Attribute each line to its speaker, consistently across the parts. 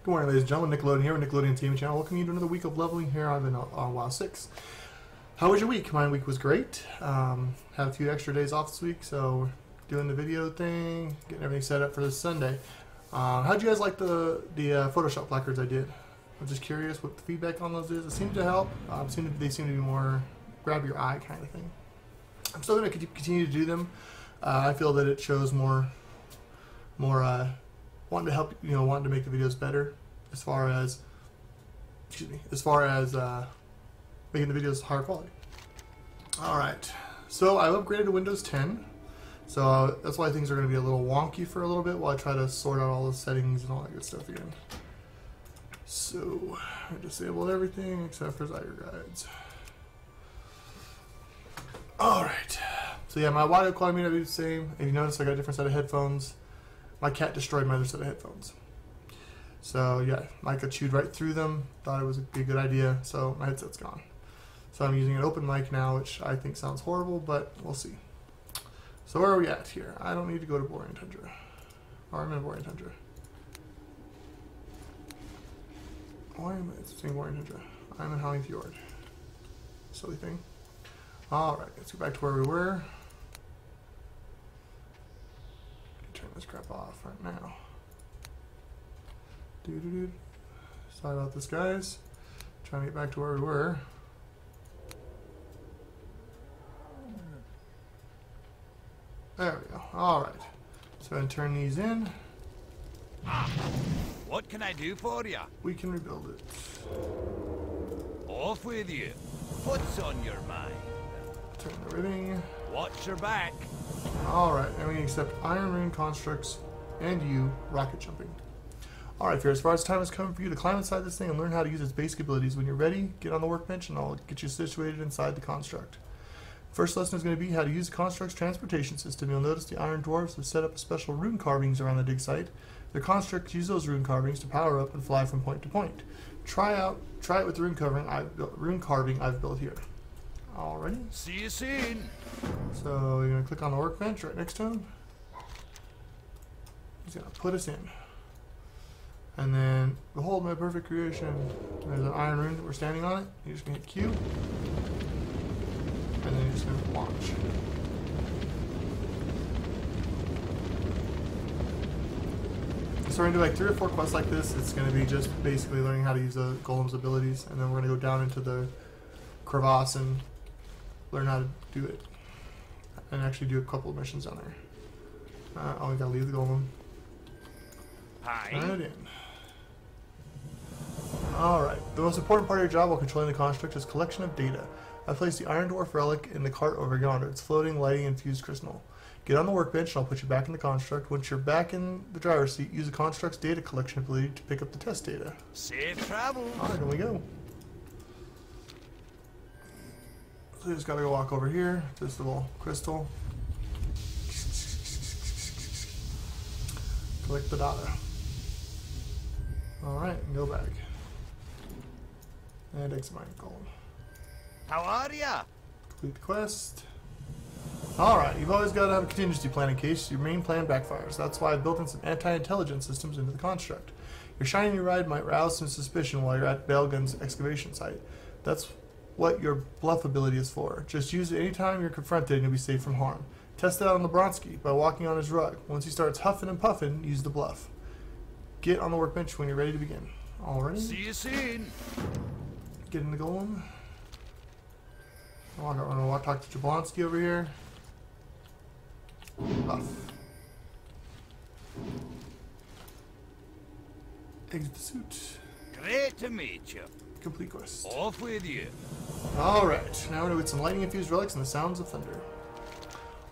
Speaker 1: Good morning, ladies and gentlemen. Nickelodeon here with Nickelodeon TV channel. Welcome you to another week of leveling here on WoW 6. How was your week? My week was great. Had a few extra days off this week, so doing the video thing, getting everything set up for this Sunday. How'd you guys like the Photoshop placards I did? I'm just curious what the feedback on those is. It seemed to help. They seem to be more grab your eye kind of thing. I'm still going to continue to do them. I feel that it shows more wanting to help, wanting to make the videos better as far as making the videos higher quality. Alright, so I upgraded to Windows 10, so that's why things are going to be a little wonky for a little bit while I try to sort out all the settings and all that good stuff again. So I disabled everything except for Zyger guides. Alright, so yeah, my audio quality may not be the same. If you notice, I got a different set of headphones. My cat destroyed my other set of headphones. So yeah, Micah chewed right through them. Thought it would be a good idea, so my headset's gone. So I'm using an open mic now, which I think sounds horrible, but we'll see. So where are we at here? I don't need to go to Borean Tundra. Or I'm in Borean Tundra. Why am I saying Borean Tundra? I'm in Howling Fjord. Silly thing. Alright, let's go back to where we were. Turn this crap off right now. Sorry about this, guys. Trying to get back to where we were. There we go. Alright. So I'm turn these in.
Speaker 2: What can I do for you?
Speaker 1: We can rebuild it.
Speaker 2: Off with you. What's on your mind?
Speaker 1: Turn the ribbing.
Speaker 2: Watch your back.
Speaker 1: Alright, and we accept Iron Rune constructs and you rocket jumping. Alright, Fear, as far as time has come for you to climb inside this thing and learn how to use its basic abilities. When you're ready, get on the workbench and I'll get you situated inside the construct. First lesson is going to be how to use the construct's transportation system. You'll notice the Iron Dwarves have set up special rune carvings around the dig site. Their constructs use those rune carvings to power up and fly from point to point. Try it with the rune carving I've built here. Alrighty.
Speaker 2: See you soon.
Speaker 1: So you're going to click on the workbench right next to him. He's going to put us in. And then, behold my perfect creation. There's an iron rune that we're standing on it. You're just going to hit Q. And then you're just going to launch. So we're going to do like 3 or 4 quests like this. It's going to be just basically learning how to use the golem's abilities. And then we're going to go down into the crevasse and learn how to do it. And actually do a couple of missions down there. Oh, we got to leave the golem.
Speaker 2: Hi.
Speaker 1: Turn it in. Alright, the most important part of your job while controlling the construct is collection of data. I placed the Iron Dwarf relic in the cart over yonder. It's floating, lighting, infused crystal. Get on the workbench and I'll put you back in the construct. Once you're back in the driver's seat, use the construct's data collection ability to pick up the test data.
Speaker 2: Safe travel.
Speaker 1: Alright, here we go. So you just gotta go walk over here, this little crystal. Collect the data. Alright, and go back. And exit my golem.
Speaker 2: How are ya?
Speaker 1: Complete the quest. Alright, you've always got to have a contingency plan in case your main plan backfires. That's why I built in some anti-intelligence systems into the construct. Your shiny new ride might rouse some suspicion while you're at Belgun's excavation site. That's what your bluff ability is for. Just use it anytime you're confronted and you'll be safe from harm. Test it out on Lebronski by walking on his rug. Once he starts huffing and puffing, use the bluff. Get on the workbench when you're ready to begin. Alright.
Speaker 2: See you soon.
Speaker 1: Get in the golem. I'm gonna talk to Jablonski over here. Buff. Exit the suit.
Speaker 2: Great to meet you.
Speaker 1: Complete quest.
Speaker 2: Off with you.
Speaker 1: Alright, now we're gonna get some lightning infused relics and the sounds of thunder.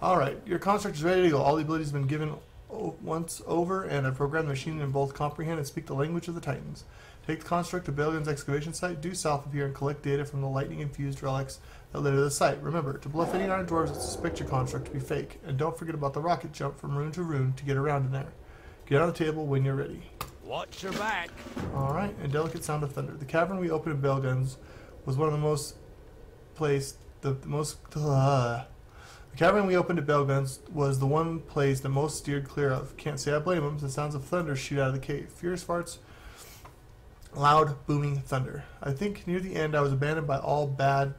Speaker 1: Alright, your construct is ready to go. All the abilities have been given once over, and I've programmed the machine to both comprehend and speak the language of the Titans. Take the construct to Belgun's excavation site, due south of here, and collect data from the lightning-infused relics that led to the site. Remember, to bluff any Iron Dwarves that suspect your construct to be fake, and don't forget about the rocket jump from rune to rune to get around in there. Get on the table when you're ready.
Speaker 2: Watch your back.
Speaker 1: Alright, and delicate sound of thunder. The cavern we opened in Belgun's was one of the most placed, the cavern we opened at Belgun's was the one place the most steered clear of. Can't say I blame them. The sounds of thunder shoot out of the cave. Fierce farts Loud, booming thunder. I think near the end I was abandoned by all bad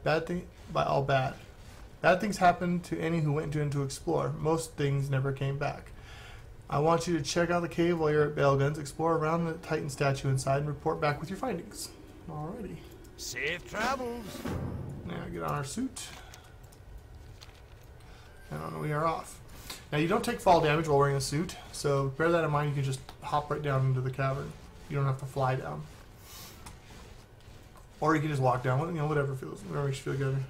Speaker 1: things happened to any who went in to explore. Most things never came back. I want you to check out the cave while you're at Bailguns, explore around the Titan statue inside, and report back with your findings. Alrighty.
Speaker 2: Safe travels.
Speaker 1: Now get on our suit. And we are off. Now you don't take fall damage while wearing a suit, so bear that in mind. You can just hop right down into the cavern. You don't have to fly down. Or you can just walk down, whatever makes you feel good.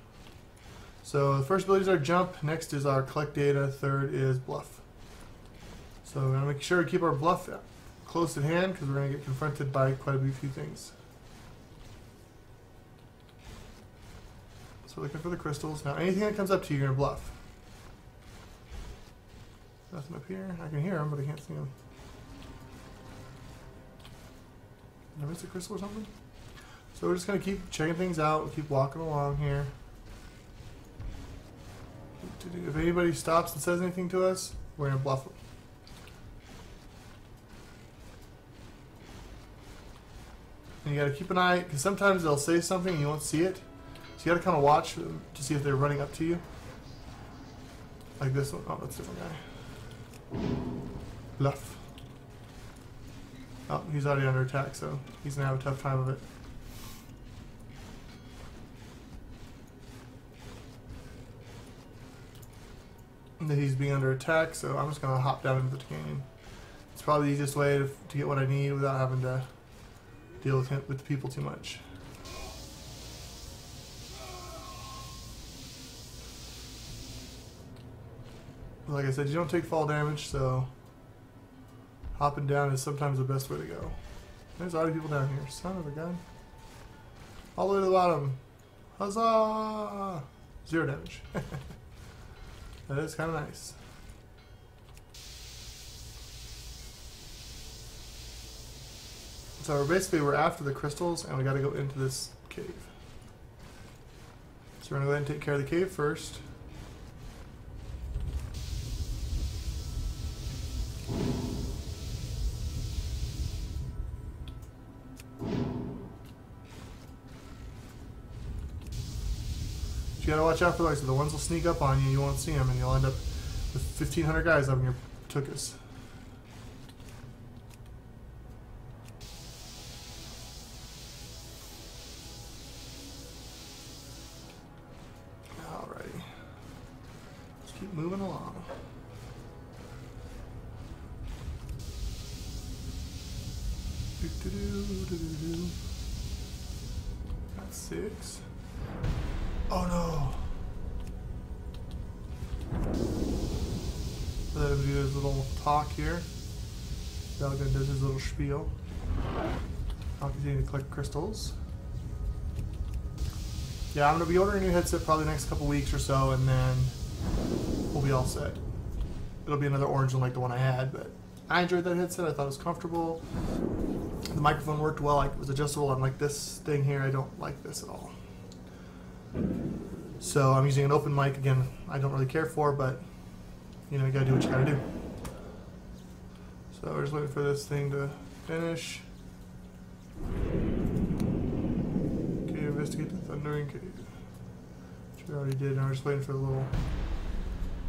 Speaker 1: So the first abilities are jump, next is our collect data, third is bluff. So we're going to make sure to keep our bluff close at hand because we're going to get confronted by quite a few things. So we're looking for the crystals. Now anything that comes up to you, you're going to bluff. Nothing up here. I can hear them, but I can't see them. Did I miss a crystal or something? So we're just going to keep checking things out. We'll keep walking along here. If anybody stops and says anything to us, we're going to bluff them. And you got to keep an eye, because sometimes they'll say something and you won't see it. So you got to kind of watch them to see if they're running up to you. Like this one. Oh, that's a different guy. Bluff. Oh, he's already under attack, so he's going to have a tough time of it. That he's being under attack, so I'm just going to hop down into the canyon. It's probably the easiest way to get what I need without having to deal with the people too much. Like I said, you don't take fall damage, so hopping down is sometimes the best way to go. There's already people down here. Son of a gun. All the way to the bottom. Huzzah! 0 damage. That is kind of nice. So we're after the crystals, and we got to go into this cave. So we're going to go ahead and take care of the cave first. You gotta watch out for those. The ones will sneak up on you. You won't see them, and you'll end up with 1,500 guys up in your tuchus. Alrighty, let's keep moving along. That's 6. Oh no! Let him do his little talk here. Belgun does his little spiel. I'll continue to collect crystals. Yeah, I'm going to be ordering a new headset probably the next couple weeks or so, and then we'll be all set. It'll be another orange one like the one I had, but I enjoyed that headset. I thought it was comfortable. The microphone worked well. It was adjustable. Unlike this thing here, I don't like this at all. So I'm using an open mic again. I don't really care for, but you gotta do what you gotta do. So we're just waiting for this thing to finish. Okay, investigate the Thundering Cave, which we already did. Now we're just waiting for the little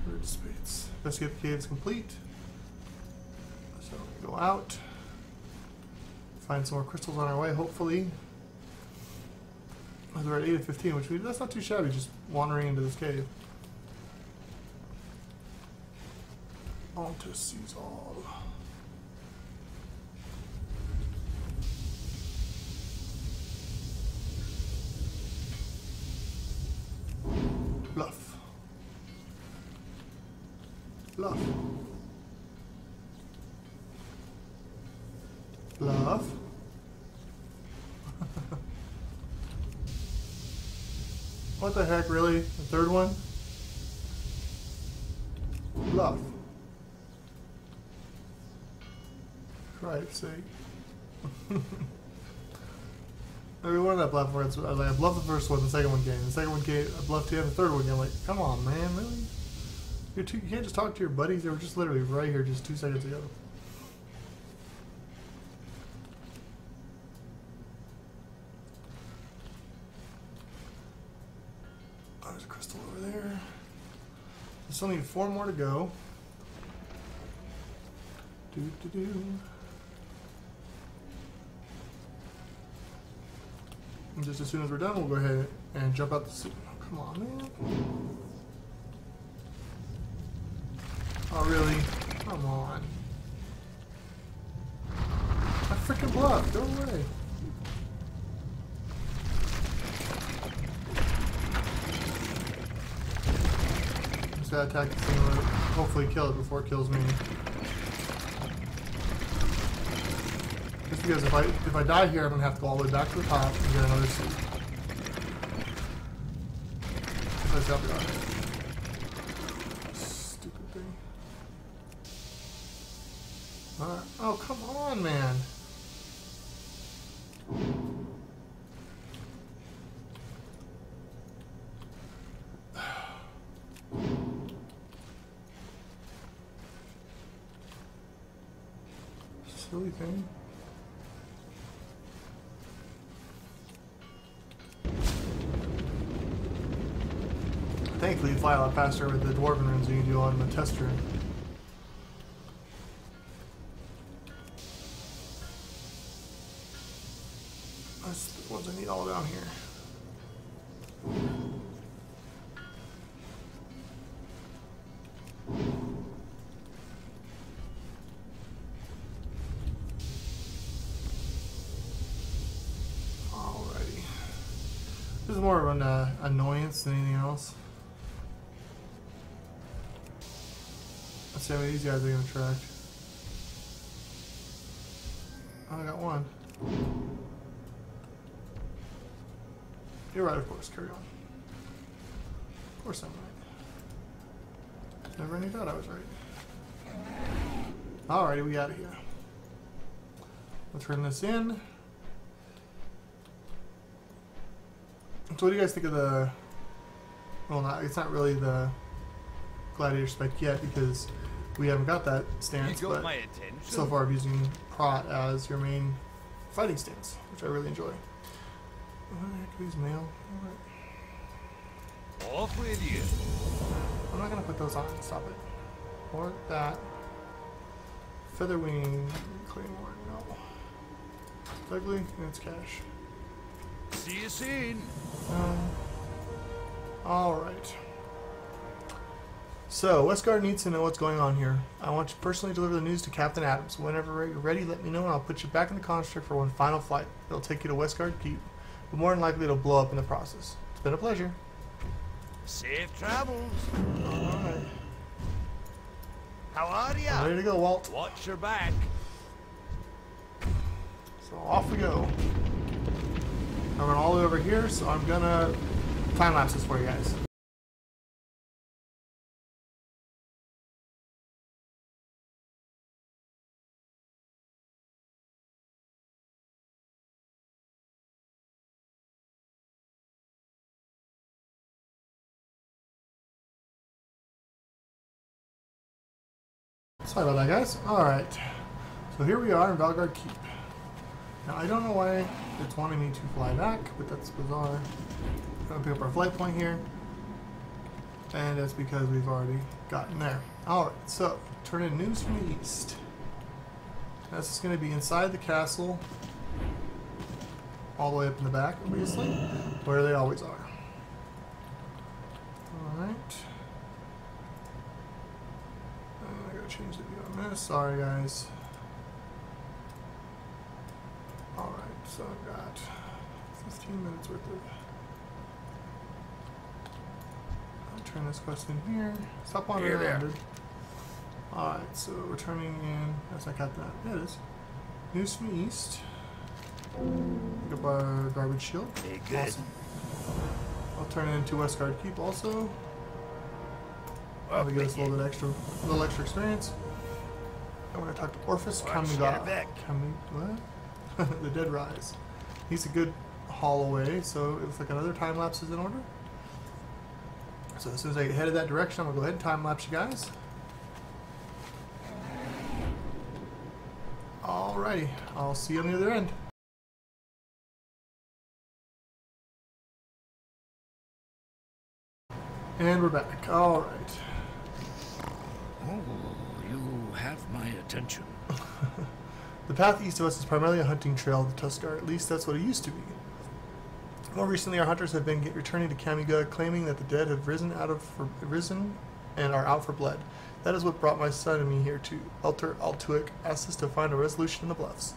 Speaker 1: weird space. Investigate the cave is complete. So we go out, find some more crystals on our way, hopefully. We're at 8 of 15, that's not too shabby, just wandering into this cave. On to seize all. Bluff. Bluff. Bluff. What the heck, really? The third one? Bluff. Christ's sake. Every one of that bluff words, I bluffed the first one, the second one came. The second one came, I bluffed him, the third one came. I'm like, come on, man, really? You can't just talk to your buddies? They were just literally right here just 2 seconds ago. Still need 4 more to go. And just as soon as we're done, we'll go ahead and jump out the suit. Oh, come on, man. Oh, really? Come on. I freaking bluffed. Go away. Just gotta attack this thing and hopefully kill it before it kills me. Just because if I die here, I'm gonna have to go all the way back to the top and get another suit. Let's help it out. Stupid thing. Alright. Oh, come on, man. Silly thing. Thankfully, you fly a lot faster with the dwarven runes than you do on the test rune. That's the ones I need all down here. Alrighty. This is more of an annoyance than anything else. Let's see how many of these guys are going to attract. Oh, I got one. You're right, of course. Carry on. Of course I'm right. Never any doubt I was right. Alrighty, we got it here. We'll turn this in. So what do you guys think of the... Well, it's not really the gladiator spec yet because we haven't got that stance, but so far I'm using Prot as your main fighting stance, which I really enjoy. What the heck are these mail? Right.
Speaker 2: Off with you.
Speaker 1: I'm not gonna put those on. Stop it. Or that. Featherwing Claymore. No. It's ugly and it's cash.
Speaker 2: See you soon.
Speaker 1: Alright. So, Westguard needs to know what's going on here. I want you to personally deliver the news to Captain Adams. Whenever you're ready, let me know and I'll put you back in the construct for one final flight. It'll take you to Westguard Keep, but more than likely it'll blow up in the process. It's been a pleasure.
Speaker 2: Safe travels.
Speaker 1: Alright.
Speaker 2: How are ya?
Speaker 1: Ready to go, Walt.
Speaker 2: Watch your back.
Speaker 1: So off we go. I run all the way over here, so I'm gonna time lapse this for you guys. Sorry about that, guys. Alright. So here we are in Valgard Keep. Now, I don't know why it's wanting me to fly back, but that's bizarre. I'm going to pick up our flight point here. And that's because we've already gotten there. Alright, so, turn in news from the east. This is going to be inside the castle. All the way up in the back, obviously. Where they always are. Alright. I gotta change the view on this. Sorry, guys. Alright, so I've got 15 minutes worth of... I'll turn this quest in here. Stop wandering around, dude. Alright, so we're turning in... Yes, I got that. There it is. News from the east. Pick up our garbage shield.
Speaker 2: Hey, good.
Speaker 1: Awesome. I'll turn it into Westguard Keep also. Probably get us a little extra experience. I'm gonna talk to Orphis Kamiga. What? The Dead Rise. He's a good haul away, so it looks like another time lapse is in order. So as soon as I get headed that direction, I'm gonna go ahead and time lapse you guys. Alrighty, I'll see you on the other end. And we're back. Alright.
Speaker 2: attention.
Speaker 1: The path east of us is primarily a hunting trail of the Tuskar. At least that's what it used to be. More recently, our hunters have been returning to Kamiga, claiming that the dead have risen and are out for blood. That is what brought my son and me here too. Elter Altuic asked us to find a resolution in the bluffs.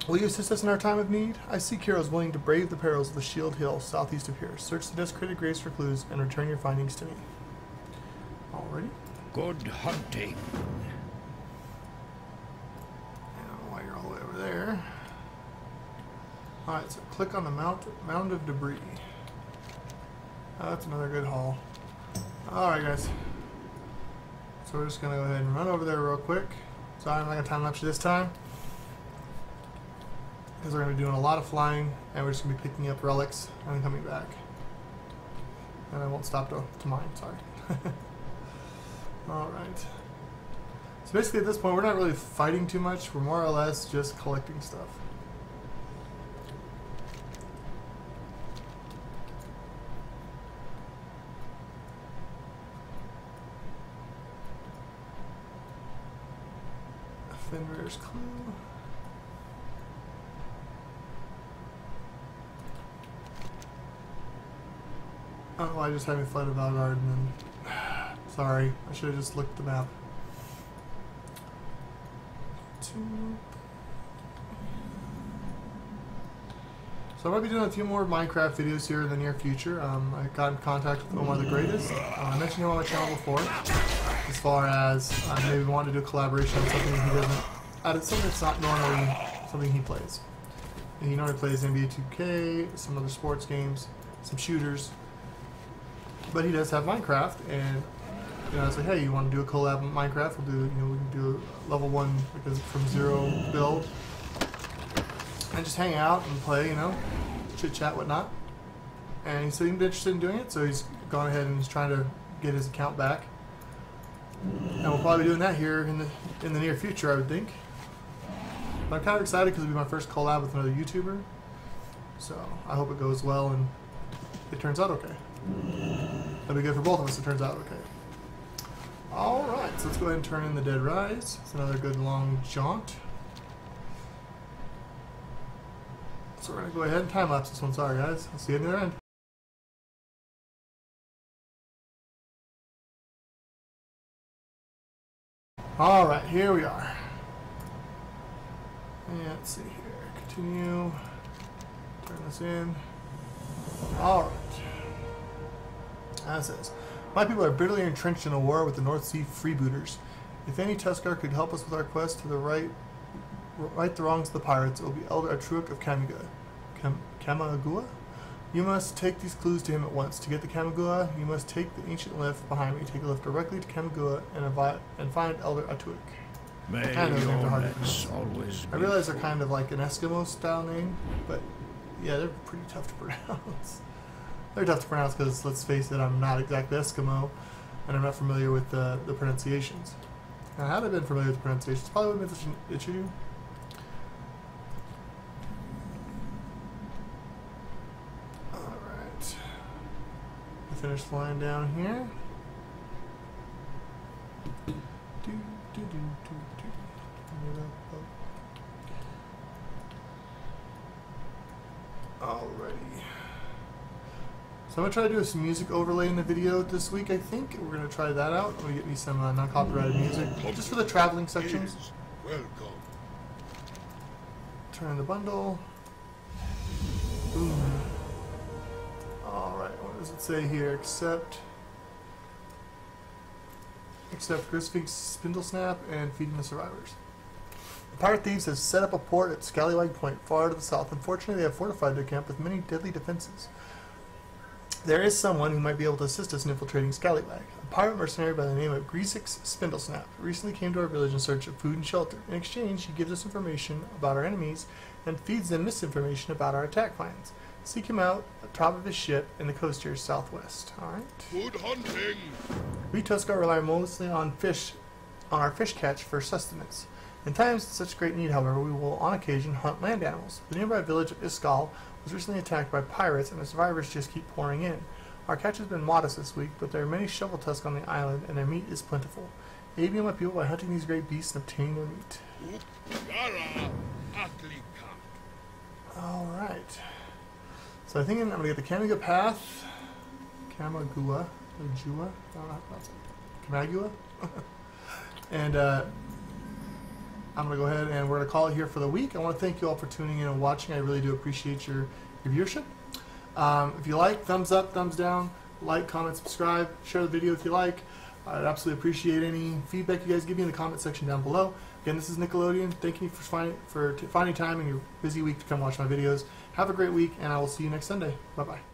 Speaker 1: Will you assist us in our time of need? I seek heroes willing to brave the perils of the Shield Hill southeast of here. Search the desecrated graves for clues and return your findings to me. Alrighty.
Speaker 2: Good hunting.
Speaker 1: I don't know why you're all the way over there. Alright, so click on the mound of debris. Oh, that's another good haul. Alright, guys. So we're just going to go ahead and run over there real quick. Sorry, I'm not going to time lapse you this time, because we're going to be doing a lot of flying, and we're just going to be picking up relics and then coming back. And I won't stop to mine, sorry. Alright. So basically at this point, we're not really fighting too much. We're more or less just collecting stuff. Fenrir's Clue. Oh, I just had me fly to Valgard and then... Sorry, I should have just looked at the map. So I might be doing a few more Minecraft videos here in the near future. I got in contact with Omar the Greatest. I mentioned him on my channel before, as far as maybe wanting to do a collaboration on something he doesn't, something that's not normally something he plays. And he normally plays NBA 2K, some other sports games, some shooters, but he does have Minecraft. And I was like, hey, you want to do a collab on Minecraft? We'll do, we can do a level 1 because from 0 build. And just hang out and play, chit chat, whatnot. And he seemed interested in doing it, so he's gone ahead and he's trying to get his account back. And we'll probably be doing that here in the near future, I would think. But I'm kind of excited because it'll be my first collab with another YouTuber. So I hope it goes well and it turns out okay. That'll be good for both of us if it turns out okay. Alright, so let's go ahead and turn in the Dead Rise. It's another good long jaunt. So we're going to go ahead and time lapse this one. Sorry guys, I'll see you at the other end. Alright, here we are. And let's see here. Continue. Turn this in. Alright. As is. My people are bitterly entrenched in a war with the North Sea freebooters. If any Tuskar could help us with our quest to right the wrongs of the pirates, it will be Elder Atruic of Kamagua? You must take these clues to him at once. To get the Kamagua, you must take the ancient lift behind me. Take a lift directly to Kamagua and find Elder Atruic.
Speaker 2: May your necks always
Speaker 1: I realize they're kind of like an Eskimo style name, but yeah, they're pretty tough to pronounce. They're tough to pronounce because, let's face it, I'm not exactly Eskimo, and I'm not familiar with the pronunciations. Now, had I been familiar with the pronunciations, probably would have been such an issue. Alright. I finished flying down here. Alrighty. So I'm going to try to do some music overlay in the video this week, I think. We're going to try that out. I'm going to get me some non-copyrighted music, just for the traveling sections.
Speaker 2: welcome.
Speaker 1: Turn the bundle. Boom. Alright, what does it say here? Except Grisfig's Spindle Snap and feeding the survivors. The pirate thieves have set up a port at Scallywag Point, far to the south. Unfortunately, they have fortified their camp with many deadly defenses. There is someone who might be able to assist us in infiltrating Scallywag. A pirate mercenary by the name of Grisfig's Spindle Snap recently came to our village in search of food and shelter. In exchange, he gives us information about our enemies and feeds them misinformation about our attack plans. Seek him out at the top of his ship in the coast here southwest. Alright.
Speaker 2: Good hunting.
Speaker 1: We Tuskar rely mostly on our fish catch for sustenance. In times of such great need, however, we will on occasion hunt land animals. The nearby village of Iskal was recently attacked by pirates, and the survivors just keep pouring in. Our catch has been modest this week, but there are many shovel tusks on the island, and their meat is plentiful. aiding my people by hunting these great beasts and obtaining their meat. Alright. So I think I'm going to get the Kamiga Path. Kamagua. Or Jua. I don't know how to pronounce it. Kamagua. And I'm going to go ahead and we're going to call it here for the week. I want to thank you all for tuning in and watching. I really do appreciate your viewership. If you like, thumbs up, thumbs down, like, comment, subscribe, share the video if you like. I'd absolutely appreciate any feedback you guys give me in the comment section down below. Again, this is Nickelodeon. Thank you for finding time in your busy week to come watch my videos. Have a great week, and I will see you next Sunday. Bye-bye.